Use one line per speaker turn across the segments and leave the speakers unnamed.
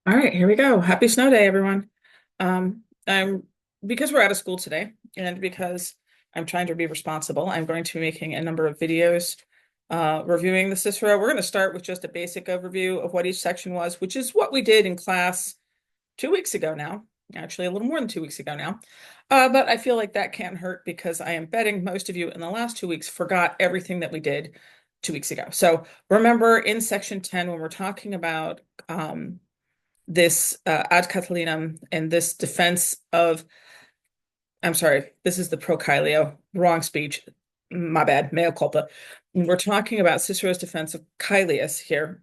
All right, here we go. Happy snow day, everyone. I'm because we're out of school today, and because I'm trying to be responsible, I'm going to be making a number of videos reviewing the Cicero. We're going to start with just a basic overview of what each section was, which is what we did in class 2 weeks ago now. Actually, a little more than 2 weeks ago now. But I feel like that can't hurt because I am betting most of you in the last 2 weeks forgot everything that we did 2 weeks ago. So remember in section 10, when we're talking about this ad Catilinum and this defense of, I'm sorry, this is the pro Caelio, wrong speech, my bad, mea culpa. We're talking about Cicero's defense of Caelius here.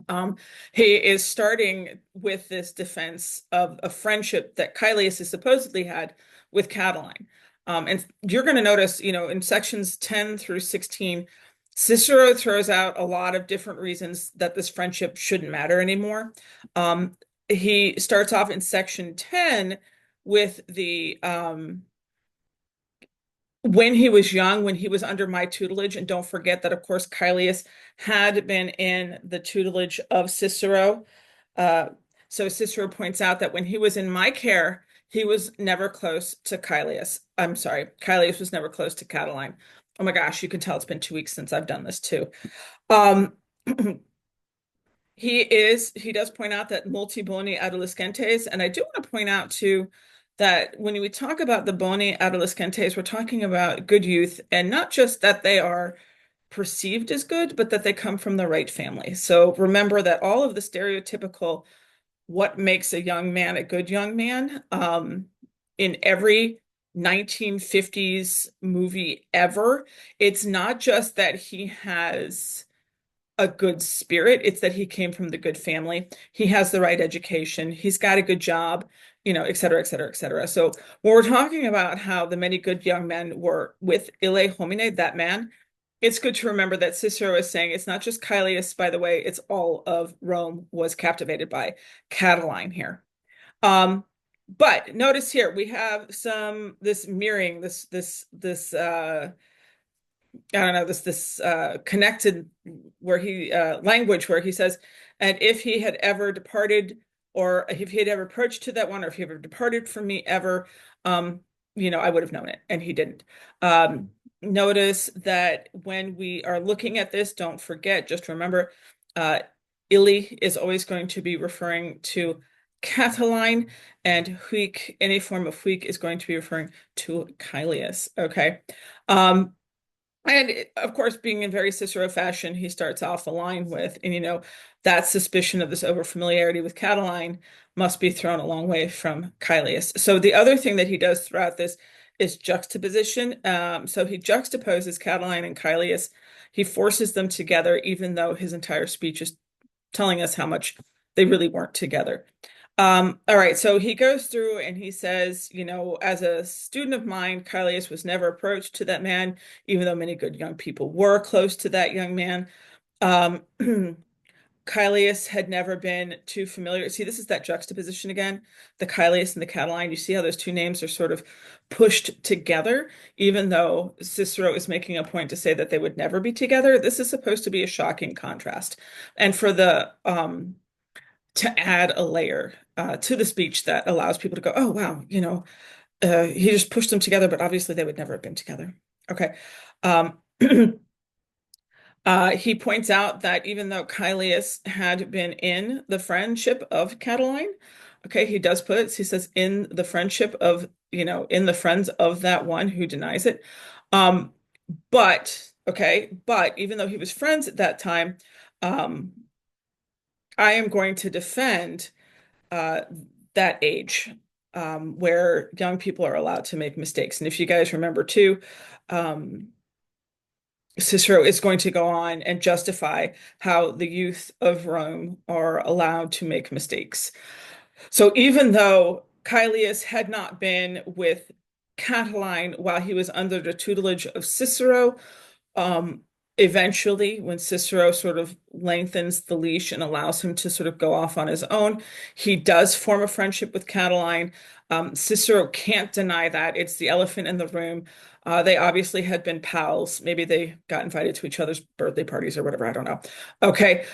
Um, he is starting with this defense of a friendship that Caelius has supposedly had with Catiline. And you're going to notice, in sections 10 through 16, Cicero throws out a lot of different reasons that this friendship shouldn't matter anymore. He starts off in section 10 with the when he was young, when he was under my tutelage, and don't forget that, of course, Caelius had been in the tutelage of Cicero. Uh, so Cicero points out that when he was in my care, he was never close to Caelius. I'm sorry, Caelius was never close to Catiline. Oh my gosh, you can tell it's been 2 weeks since I've done this too. Um, he does point out that multi boni adolescentes, and I do want to point out too that when we talk about the boni adolescentes, we're talking about good youth, and not just that they are perceived as good, but that they come from the right family. So remember that all of the stereotypical what makes a young man a good young man, in every 1950s movie ever, it's not just that he has a good spirit. It's that he came from the good family. He has the right education. He's got a good job, et cetera, et cetera, et cetera. So when we're talking about how the many good young men were with Ille Homine, that man, it's good to remember that Cicero is saying it's not just Caelius, by the way, it's all of Rome was captivated by Catiline here. Um, but notice here we have this mirroring, this I don't know, this connected where he language where he says, and if he had ever departed, or if he had ever approached to that one, or if he ever departed from me ever, um, I would have known it, and he didn't. Notice that when we are looking at this, don't forget, just remember, uh, Illy is always going to be referring to Catiline, and Huic, any form of Huic, is going to be referring to Caelius. Okay. Um, and of course, being in very Cicero fashion, he starts off the line with, and that suspicion of this overfamiliarity with Catiline must be thrown a long way from Caelius. So the other thing that he does throughout this is juxtaposition. So he juxtaposes Catiline and Caelius. He forces them together, even though his entire speech is telling us how much they really weren't together. All right, so he goes through and he says, as a student of mine, Caelius was never approached to that man, even though many good young people were close to that young man. Um, Caelius had never been too familiar. See, this is that juxtaposition again, the Caelius and the Catiline. You see how those two names are sort of pushed together, even though Cicero is making a point to say that they would never be together. This is supposed to be a shocking contrast. And for the to add a layer to the speech that allows people to go, oh, wow, he just pushed them together, but obviously they would never have been together. Okay. Um, he points out that even though Caelius had been in the friendship of Catiline, okay, he does put it, he says, in the friendship of, in the friends of that one who denies it. Um, but even though he was friends at that time, um, I am going to defend uh, that age where young people are allowed to make mistakes. And if you guys remember too, um, Cicero is going to go on and justify how the youth of Rome are allowed to make mistakes. So even though Caelius had not been with Catiline while he was under the tutelage of Cicero, um, eventually, when Cicero sort of lengthens the leash and allows him to sort of go off on his own, he does form a friendship with Catiline. Cicero can't deny that. It's the elephant in the room. They obviously had been pals. Maybe they got invited to each other's birthday parties or whatever. I don't know. Okay.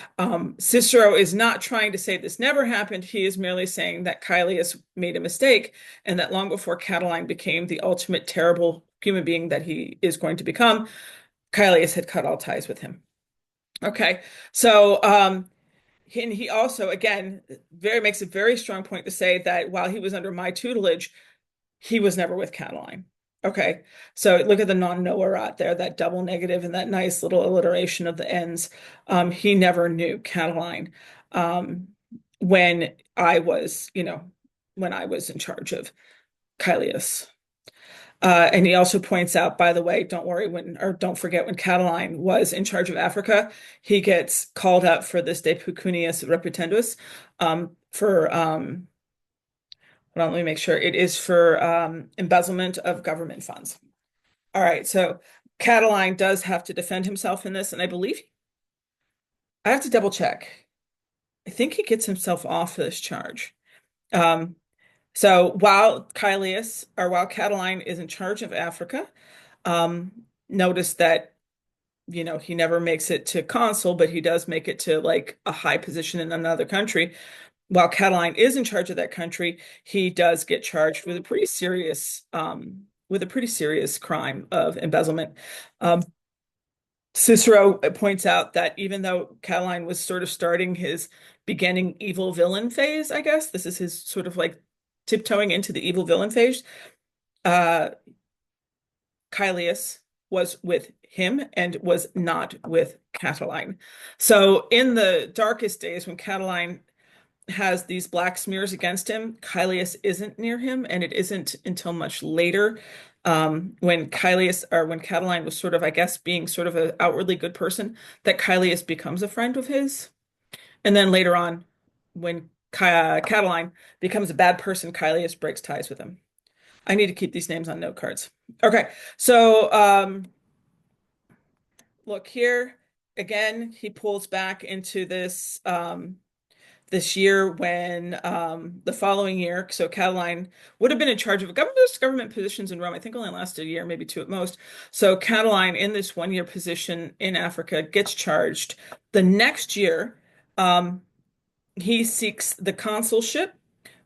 Cicero is not trying to say this never happened. He is merely saying that Caelius made a mistake and that long before Catiline became the ultimate terrible human being that he is going to become, Caelius had cut all ties with him. Okay. So, and he also, again, very makes a very strong point to say that while he was under my tutelage, he was never with Catiline. Okay, so look at the non-knower there, that double negative and that nice little alliteration of the ends. He never knew Catiline um, when I was, when I was in charge of Caelius. And he also points out, by the way, don't worry when, or don't forget when Catiline was in charge of Africa, he gets called up for this de pecuniis repetendus for hold on, let me make sure. It is for embezzlement of government funds. All right, so Catiline does have to defend himself in this, and I believe I have to double check. I think he gets himself off this charge. Um, so while while Catiline is in charge of Africa, um, notice that he never makes it to consul, but he does make it to like a high position in another country. While Catiline is in charge of that country, he does get charged with a pretty serious crime of embezzlement. Um, Cicero points out that even though Catiline was sort of starting his beginning evil villain phase, I guess this is his sort of like tiptoeing into the evil villain phase. Uh, Caelius was with him and was not with Catiline. So in the darkest days when Catiline has these black smears against him, Caelius isn't near him, and it isn't until much later, when Catiline was sort of, I guess, being sort of an outwardly good person, that Caelius becomes a friend of his. And then later on, when Catiline becomes a bad person, Caelius breaks ties with him. I need to keep these names on note cards. Okay, so look here again. He pulls back into this year when the following year, so Catiline would have been in charge of government positions in Rome. I think only lasted a year, maybe two at most. So Catiline, in this 1 year position in Africa, gets charged. The next year, um, he seeks the consulship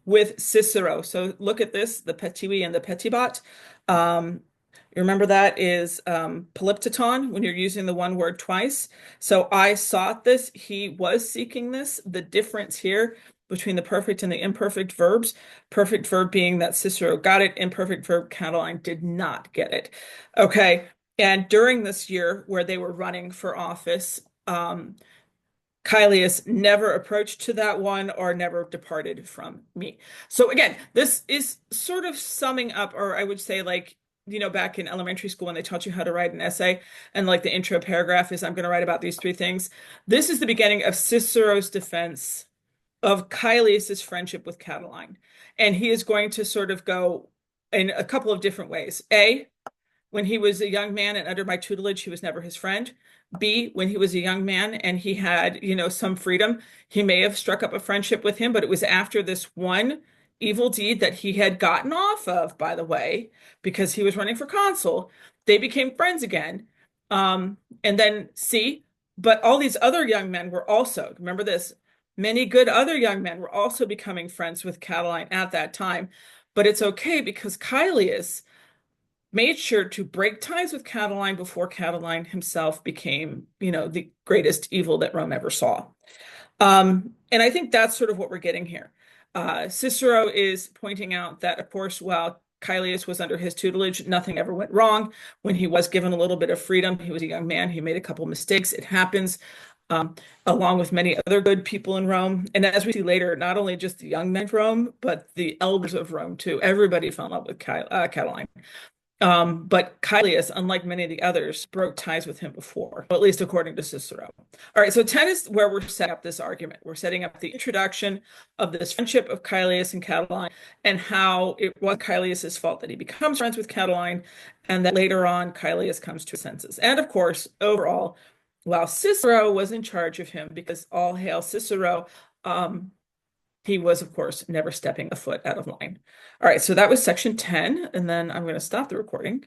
with Cicero. So look at this, the petit and the petibot. You remember that is polyptoton when you're using the one word twice. So I sought this. He was seeking this. The difference here between the perfect and the imperfect verbs, perfect verb being that Cicero got it, imperfect verb Catiline did not get it. Okay. And during this year where they were running for office, Caelius never approached to that one or never departed from me. So again, this is sort of summing up, or I would say like, back in elementary school when they taught you how to write an essay and like the intro paragraph is, I'm going to write about these three things. This is the beginning of Cicero's defense of Caelius's friendship with Catiline. And he is going to sort of go in a couple of different ways. A, when he was a young man and under my tutelage, he was never his friend. B, when he was a young man and he had, some freedom, he may have struck up a friendship with him, but it was after this one evil deed that he had gotten off of, by the way, because he was running for consul. They became friends again. And then C, but all these other young men were also, remember this, many good other young men were also becoming friends with Catiline at that time. But it's okay because Caelius made sure to break ties with Catiline before Catiline himself became, the greatest evil that Rome ever saw. And I think that's sort of what we're getting here. Cicero is pointing out that, of course, while Caelius was under his tutelage, nothing ever went wrong. When he was given a little bit of freedom, he was a young man. He made a couple mistakes. It happens, along with many other good people in Rome. And as we see later, not only just the young men of Rome, but the elders of Rome too. Everybody fell in love with Catiline. But Caelius, unlike many of the others, broke ties with him before, at least according to Cicero. All right, so 10 is where we're setting up this argument. We're setting up the introduction of this friendship of Caelius and Catiline and how it was Caelius's fault that he becomes friends with Catiline and that later on Caelius comes to his senses. And of course, overall, while Cicero was in charge of him, because all hail Cicero, he was, of course, never stepping a foot out of line. All right, so that was section 10, and then I'm going to stop the recording.